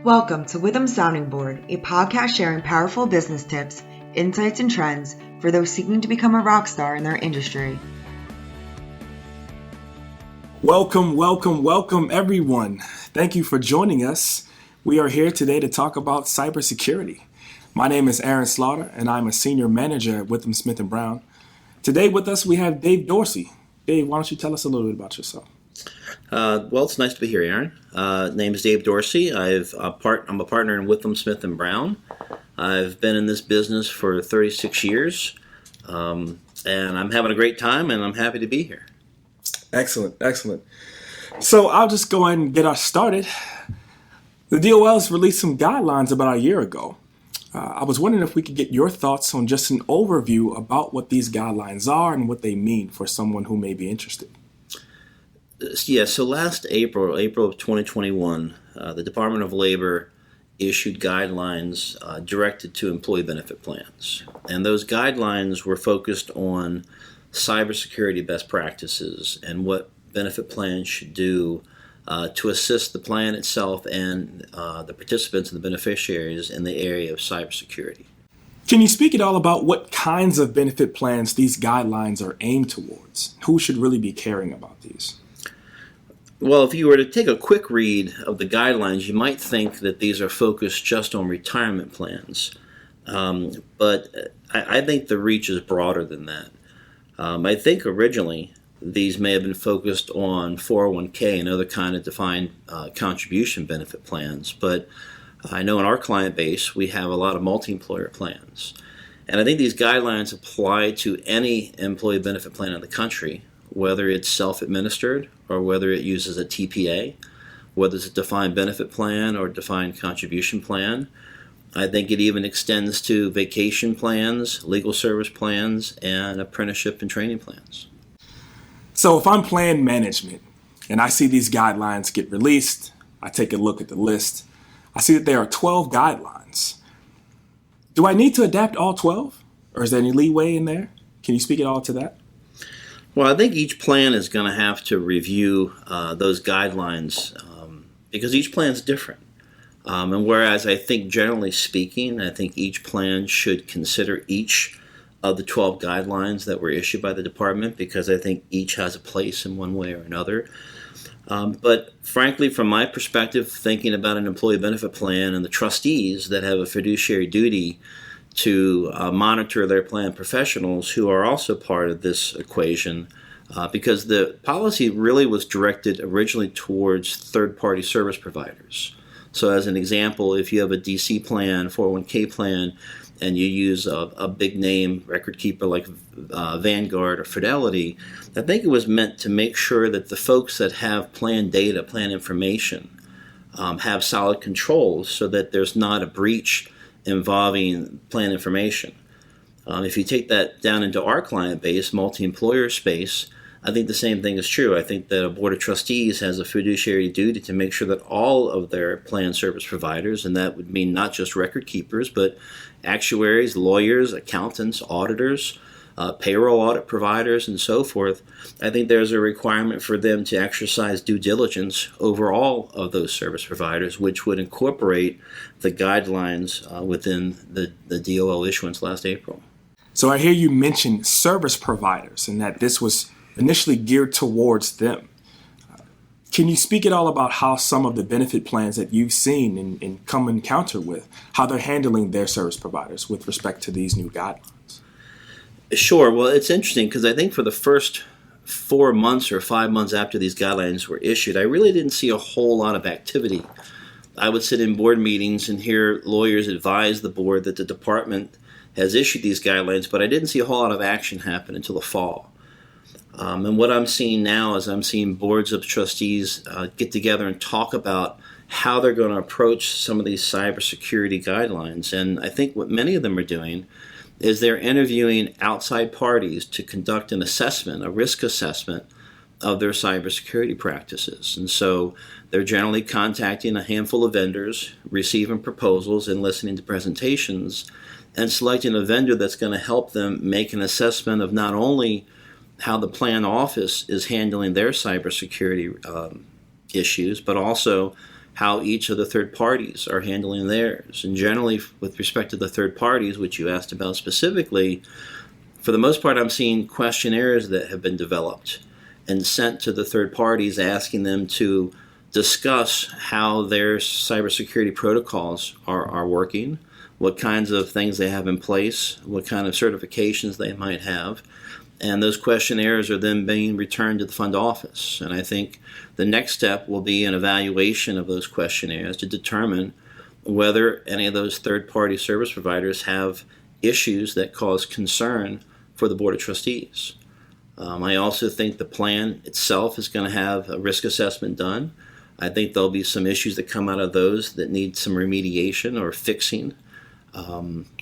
Welcome to Witham Sounding Board, a podcast sharing powerful business tips, insights, and trends for those seeking to become a rock star in their industry. Welcome, everyone. Thank you for joining us. We are here today to talk about cybersecurity. My name is Aaron Slaughter, and I'm a senior manager at Witham Smith & Brown. Today with us, we have Dave Dorsey. Dave, why don't you tell us a little bit about yourself? Well, it's nice to be here, Aaron. Name is Dave Dorsey. I'm a partner in Witham Smith & Brown. I've been in this business for 36 years, and I'm having a great time, and I'm happy to be here. Excellent. So I'll just go ahead and get us started. The DOL's released some guidelines about a year ago. I was wondering if we could get your thoughts on just an overview about what these guidelines are and what they mean for someone who may be interested. Yeah, so last April of 2021, the Department of Labor issued guidelines directed to employee benefit plans. And those guidelines were focused on cybersecurity best practices and what benefit plans should do to assist the plan itself and the participants and the beneficiaries in the area of cybersecurity. Can you speak at all about what kinds of benefit plans these guidelines are aimed towards? Who should really be caring about these? Well, if you were to take a quick read of the guidelines, you might think that these are focused just on retirement plans. But I think the reach is broader than that. I think originally these may have been focused on 401k and other kind of defined contribution benefit plans. But I know in our client base, we have a lot of multi-employer plans. And I think these guidelines apply to any employee benefit plan in the country, whether it's self-administered or whether it uses a TPA, whether it's a defined benefit plan or defined contribution plan. I think it even extends to vacation plans, legal service plans, and apprenticeship and training plans. So if I'm plan management and I see these guidelines get released, I take a look at the list, I see that there are 12 guidelines. Do I need to adapt all 12? Or is there any leeway in there? Can you speak at all to that? Well, I think each plan is going to have to review those guidelines because each plan is different. And whereas I think generally speaking, I think each plan should consider each of the 12 guidelines that were issued by the department because I think each has a place in one way or another. But frankly, from my perspective, thinking about an employee benefit plan and the trustees that have a fiduciary duty to monitor their plan professionals who are also part of this equation because the policy really was directed originally towards third-party service providers. So as an example, if you have a DC plan, 401k plan, and you use a big name record keeper like Vanguard or Fidelity, I think it was meant to make sure that the folks that have plan data, plan information, have solid controls so that there's not a breach involving plan information. If you take that down into our client base, multi-employer space, I think the same thing is true. I think that a board of trustees has a fiduciary duty to make sure that all of their plan service providers, and that would mean not just record keepers, but actuaries, lawyers, accountants, auditors, payroll audit providers, and so forth, I think there's a requirement for them to exercise due diligence over all of those service providers, which would incorporate the guidelines within the DOL issuance last April. So I hear you mention service providers and that this was initially geared towards them. Can you speak at all about how some of the benefit plans that you've seen and come encounter with, how they're handling their service providers with respect to these new guidelines? Sure. Well, it's interesting because I think for the first 4 months or 5 months after these guidelines were issued, I really didn't see a whole lot of activity. I would sit in board meetings and hear lawyers advise the board that the department has issued these guidelines, but I didn't see a whole lot of action happen until the fall. And what I'm seeing now is I'm seeing boards of trustees get together and talk about how they're going to approach some of these cybersecurity guidelines. And I think what many of them are doing is they're interviewing outside parties to conduct an assessment, a risk assessment of their cybersecurity practices. And so they're generally contacting a handful of vendors, receiving proposals and listening to presentations, and selecting a vendor that's going to help them make an assessment of not only how the plan office is handling their cybersecurity issues, but also how each of the third parties are handling theirs. And generally, with respect to the third parties, which you asked about specifically, for the most part, I'm seeing questionnaires that have been developed and sent to the third parties, asking them to discuss how their cybersecurity protocols are working, what kinds of things they have in place, what kind of certifications they might have. And those questionnaires are then being returned to the fund office. And I think the next step will be an evaluation of those questionnaires to determine whether any of those third-party service providers have issues that cause concern for the Board of Trustees. I also think the plan itself is going to have a risk assessment done. I think there'll be some issues that come out of those that need some remediation or fixing.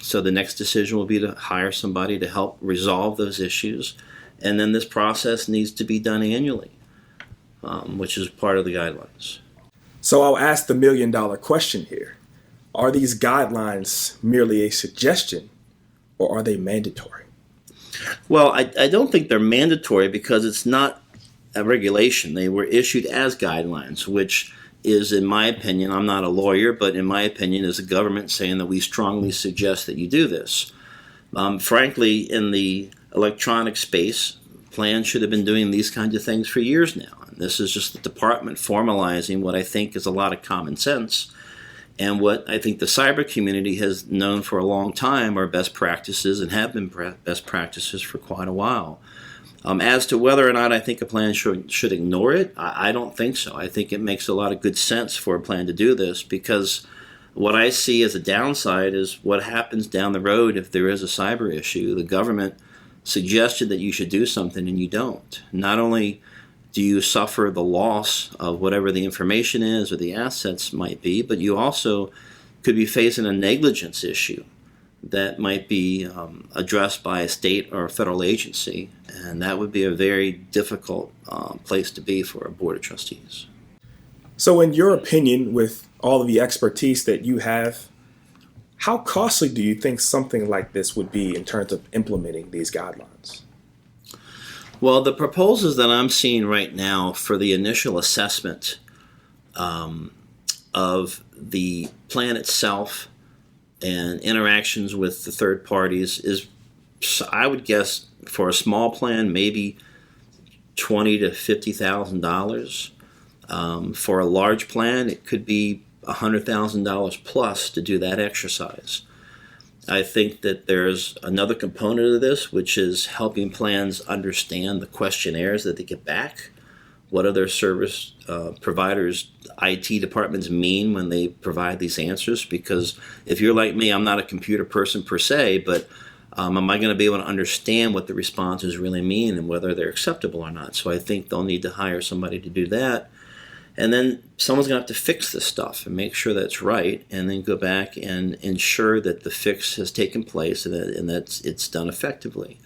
So the next decision will be to hire somebody to help resolve those issues. And then this process needs to be done annually, which is part of the guidelines. So I'll ask the million-dollar question here. Are these guidelines merely a suggestion, or are they mandatory? Well, I don't think they're mandatory because it's not a regulation. They were issued as guidelines, which is, in my opinion, I'm not a lawyer, but in my opinion, is the government saying that we strongly suggest that you do this. Frankly, in the electronic space, plans should have been doing these kinds of things for years now. And this is just the department formalizing what I think is a lot of common sense. And what I think the cyber community has known for a long time are best practices and have been best practices for quite a while. As to whether or not I think a plan should ignore it, I don't think so. I think it makes a lot of good sense for a plan to do this, because what I see as a downside is what happens down the road if there is a cyber issue. The government suggested that you should do something and you don't. Not only do you suffer the loss of whatever the information is or the assets might be, but you also could be facing a negligence issue that might be addressed by a state or a federal agency, and that would be a very difficult place to be for a Board of Trustees. So in your opinion, with all of the expertise that you have, how costly do you think something like this would be in terms of implementing these guidelines? Well, the proposals that I'm seeing right now for the initial assessment of the plan itself and interactions with the third parties is, I would guess, for a small plan, maybe $20,000 to $50,000. For a large plan, it could be $100,000 plus to do that exercise. I think that there's another component of this, which is helping plans understand the questionnaires that they get back. What do their service providers, IT departments mean when they provide these answers? Because if you're like me, I'm not a computer person per se, but am I going to be able to understand what the responses really mean and whether they're acceptable or not? So I think they'll need to hire somebody to do that. And then someone's going to have to fix this stuff and make sure that's right, and then go back and ensure that the fix has taken place and that it's done effectively.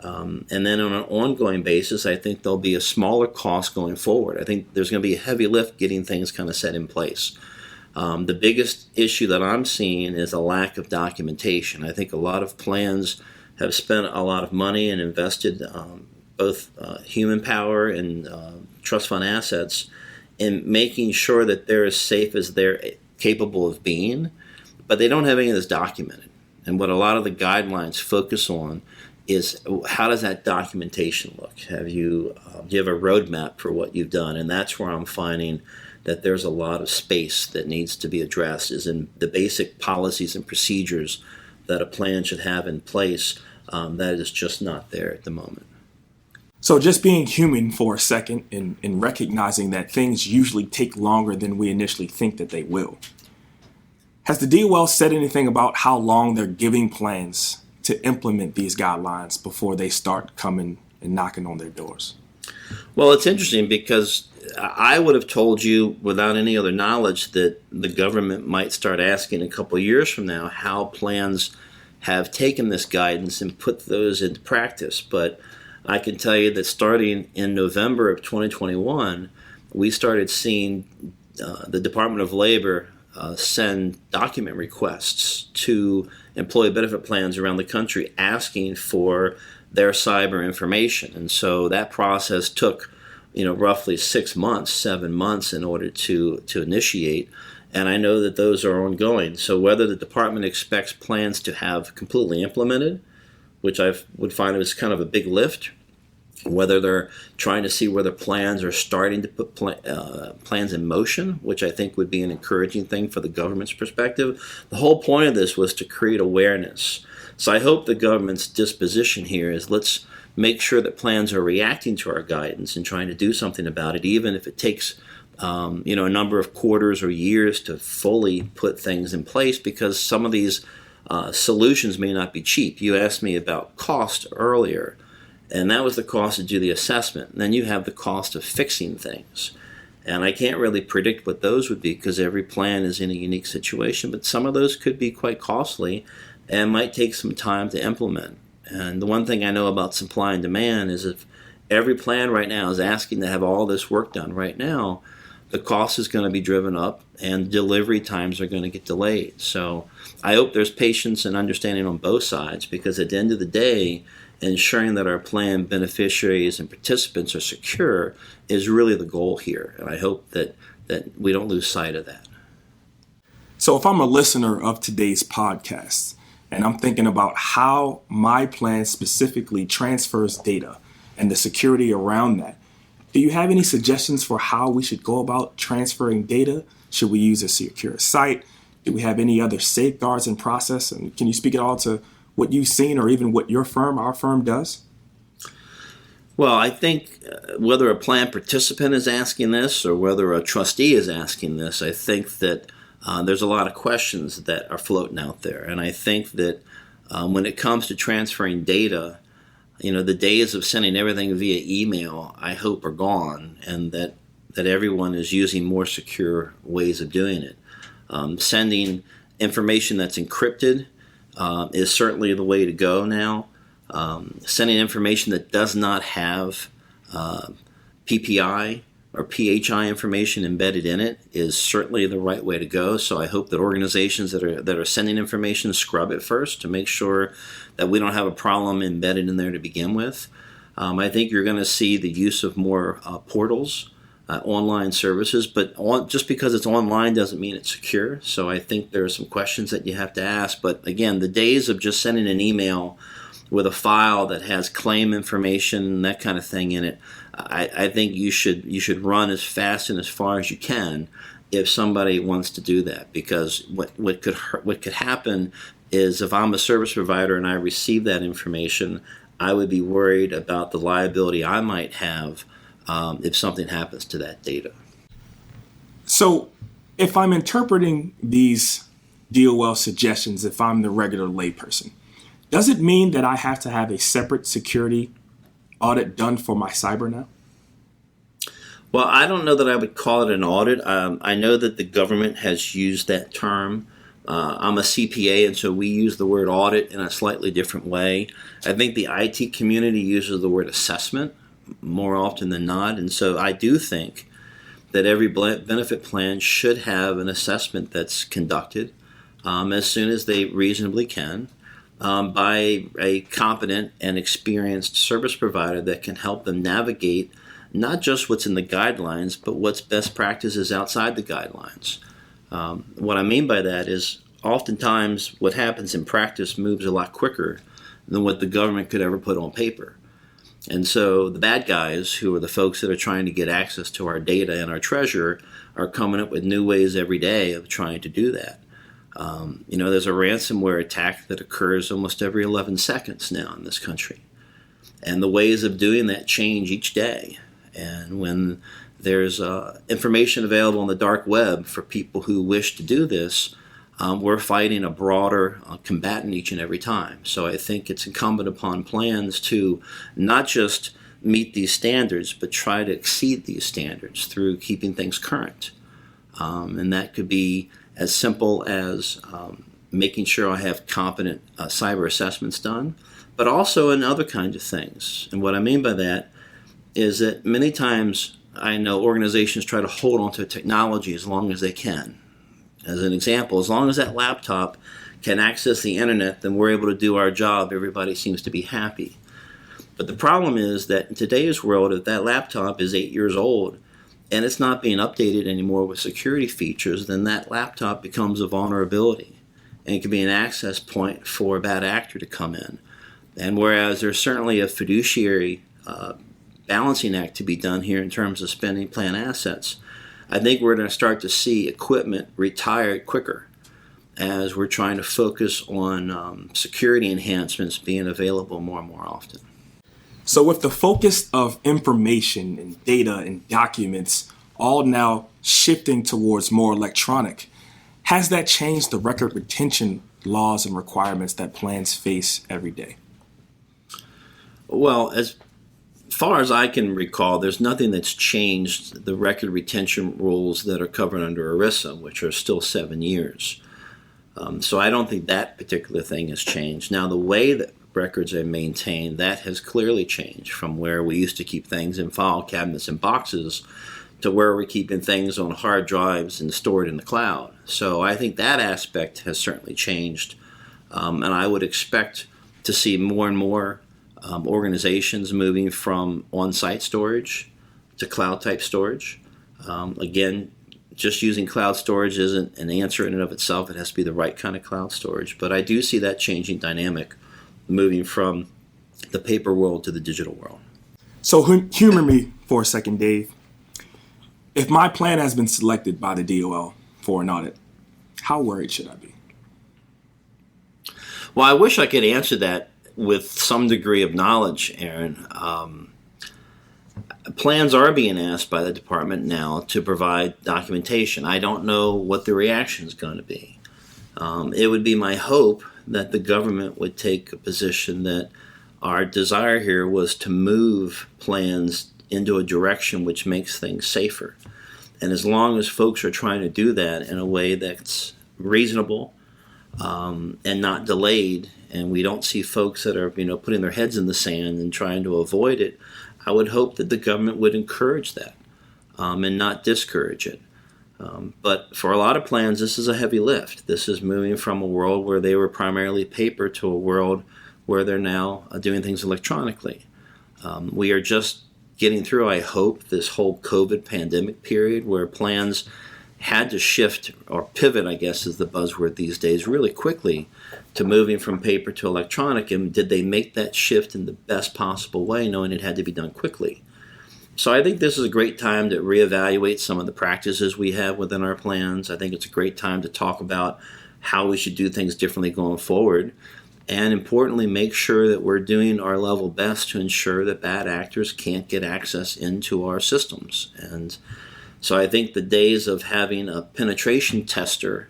And then on an ongoing basis, I think there'll be a smaller cost going forward. I think there's going to be a heavy lift getting things kind of set in place. The biggest issue that I'm seeing is a lack of documentation. I think a lot of plans have spent a lot of money and invested both human power and trust fund assets in making sure that they're as safe as they're capable of being, but they don't have any of this documented. And what a lot of the guidelines focus on is how does that documentation look? Do you have a roadmap for what you've done? And that's where I'm finding that there's a lot of space that needs to be addressed, is in the basic policies and procedures that a plan should have in place. That is just not there at the moment. So just being human for a second and recognizing that things usually take longer than we initially think that they will. Has the DOL said anything about how long they're giving plans to implement these guidelines before they start coming and knocking on their doors? Well, it's interesting because I would have told you without any other knowledge that the government might start asking a couple of years from now how plans have taken this guidance and put those into practice. But I can tell you that starting in November of 2021, we started seeing the Department of Labor send document requests to employee benefit plans around the country asking for their cyber information. And so that process took roughly 6 months, 7 months in order to initiate. And I know that those are ongoing. So whether the department expects plans to have completely implemented, which I would find is kind of a big lift, whether they're trying to see whether plans are starting to put plans in motion, which I think would be an encouraging thing for the government's perspective. The whole point of this was to create awareness. So I hope the government's disposition here is, let's make sure that plans are reacting to our guidance and trying to do something about it, even if it takes a number of quarters or years to fully put things in place, because some of these solutions may not be cheap. You asked me about cost earlier, and that was the cost to do the assessment. And then you have the cost of fixing things. And I can't really predict what those would be, because every plan is in a unique situation, but some of those could be quite costly and might take some time to implement. And the one thing I know about supply and demand is, if every plan right now is asking to have all this work done right now, the cost is going to be driven up and delivery times are going to get delayed. So I hope there's patience and understanding on both sides, because at the end of the day, ensuring that our plan beneficiaries and participants are secure is really the goal here. And I hope that we don't lose sight of that. So if I'm a listener of today's podcast and I'm thinking about how my plan specifically transfers data and the security around that, do you have any suggestions for how we should go about transferring data? Should we use a secure site? Do we have any other safeguards in process? And can you speak at all to what you've seen, or even what our firm does? Well, I think whether a plan participant is asking this or whether a trustee is asking this, I think that there's a lot of questions that are floating out there. And I think that when it comes to transferring data, the days of sending everything via email, I hope, are gone, and that everyone is using more secure ways of doing it. Sending information that's encrypted is certainly the way to go now. Sending information that does not have PPI or PHI information embedded in it is certainly the right way to go. So I hope that organizations that are sending information scrub it first to make sure that we don't have a problem embedded in there to begin with. I think you're going to see the use of more portals, online services, but just because it's online doesn't mean it's secure. So I think there are some questions that you have to ask. But again, the days of just sending an email with a file that has claim information and that kind of thing in it, I think you should run as fast and as far as you can if somebody wants to do that. Because what could happen is, if I'm a service provider and I receive that information, I would be worried about the liability I might have if something happens to that data. So if I'm interpreting these DOL suggestions, if I'm the regular layperson, does it mean that I have to have a separate security audit done for my cyber now? Well, I don't know that I would call it an audit. I know that the government has used that term. I'm a CPA, and so we use the word audit in a slightly different way. I think the IT community uses the word assessment more often than not. And so I do think that every benefit plan should have an assessment that's conducted as soon as they reasonably can by a competent and experienced service provider that can help them navigate not just what's in the guidelines, but what's best practices outside the guidelines. What I mean by that is, oftentimes what happens in practice moves a lot quicker than what the government could ever put on paper. And so the bad guys, who are the folks that are trying to get access to our data and our treasure, are coming up with new ways every day of trying to do that. There's a ransomware attack that occurs almost every 11 seconds now in this country. And the ways of doing that change each day. And when there's information available on the dark web for people who wish to do this, we're fighting a broader combatant each and every time. So I think it's incumbent upon plans to not just meet these standards, but try to exceed these standards through keeping things current. And that could be as simple as making sure I have competent cyber assessments done, but also in other kinds of things. And what I mean by that is that many times I know organizations try to hold on to technology as long as they can. As an example, as long as that laptop can access the internet, then we're able to do our job. Everybody seems to be happy. But the problem is that in today's world, if that laptop is 8 years old and it's not being updated anymore with security features, then that laptop becomes a vulnerability, and it can be an access point for a bad actor to come in. And whereas there's certainly a fiduciary balancing act to be done here in terms of spending plan assets, I think we're going to start to see equipment retired quicker as we're trying to focus on security enhancements being available more and more often. So with the focus of information and data and documents all now shifting towards more electronic, has that changed the record retention laws and requirements that plans face every day? Well, as far as I can recall, there's nothing that's changed the record retention rules that are covered under ERISA, which are still 7 years. So I don't think that particular thing has changed. Now, the way that records are maintained, that has clearly changed from where we used to keep things in file cabinets and boxes to where we're keeping things on hard drives and stored in the cloud. So I think that aspect has certainly changed. And I would expect to see more and more organizations moving from on-site storage to cloud-type storage. Again, just using cloud storage isn't an answer in and of itself. It has to be the right kind of cloud storage. But I do see that changing dynamic, moving from the paper world to the digital world. So humor me for a second, Dave. If my plan has been selected by the DOL for an audit, how worried should I be? Well, I wish I could answer that with some degree of knowledge, Aaron. Plans are being asked by the department now to provide documentation. I don't know what the reaction is going to be. It would be my hope that the government would take a position that our desire here was to move plans into a direction which makes things safer. And as long as folks are trying to do that in a way that's reasonable and not delayed, and we don't see folks that are putting their heads in the sand and trying to avoid it, I would hope that the government would encourage that and not discourage it. But for a lot of plans, this is a heavy lift. This is moving from a world where they were primarily paper to a world where they're now doing things electronically. We are just getting through, I hope, this whole COVID pandemic period where plans had to shift or pivot, I guess is the buzzword these days, really quickly to moving from paper to electronic. And did they make that shift in the best possible way, knowing it had to be done quickly? So I think this is a great time to reevaluate some of the practices we have within our plans. I think it's a great time to talk about how we should do things differently going forward. And importantly, make sure that we're doing our level best to ensure that bad actors can't get access into our systems. And so I think the days of having a penetration tester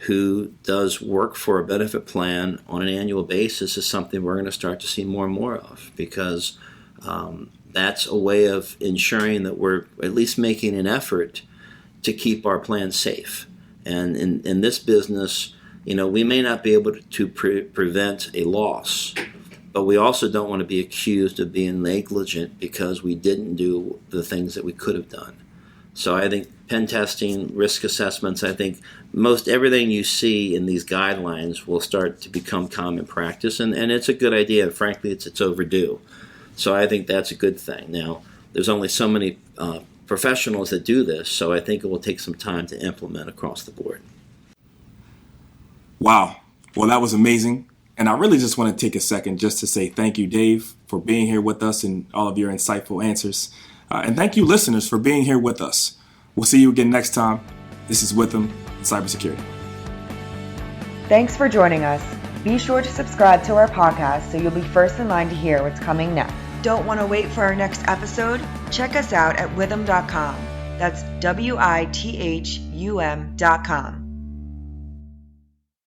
who does work for a benefit plan on an annual basis is something we're going to start to see more and more of, because that's a way of ensuring that we're at least making an effort to keep our plans safe. And in this business, we may not be able to prevent a loss, but we also don't want to be accused of being negligent because we didn't do the things that we could have done. So I think pen testing, risk assessments, I think most everything you see in these guidelines will start to become common practice, and it's a good idea. Frankly, it's overdue. So I think that's a good thing. Now, there's only so many professionals that do this, so I think it will take some time to implement across the board. Wow. Well, that was amazing. And I really just want to take a second just to say thank you, Dave, for being here with us and all of your insightful answers. And thank you, listeners, for being here with us. We'll see you again next time. This is Witham Cybersecurity. Thanks for joining us. Be sure to subscribe to our podcast so you'll be first in line to hear what's coming next. Don't want to wait for our next episode? Check us out at witham.com. That's WITHUM.com.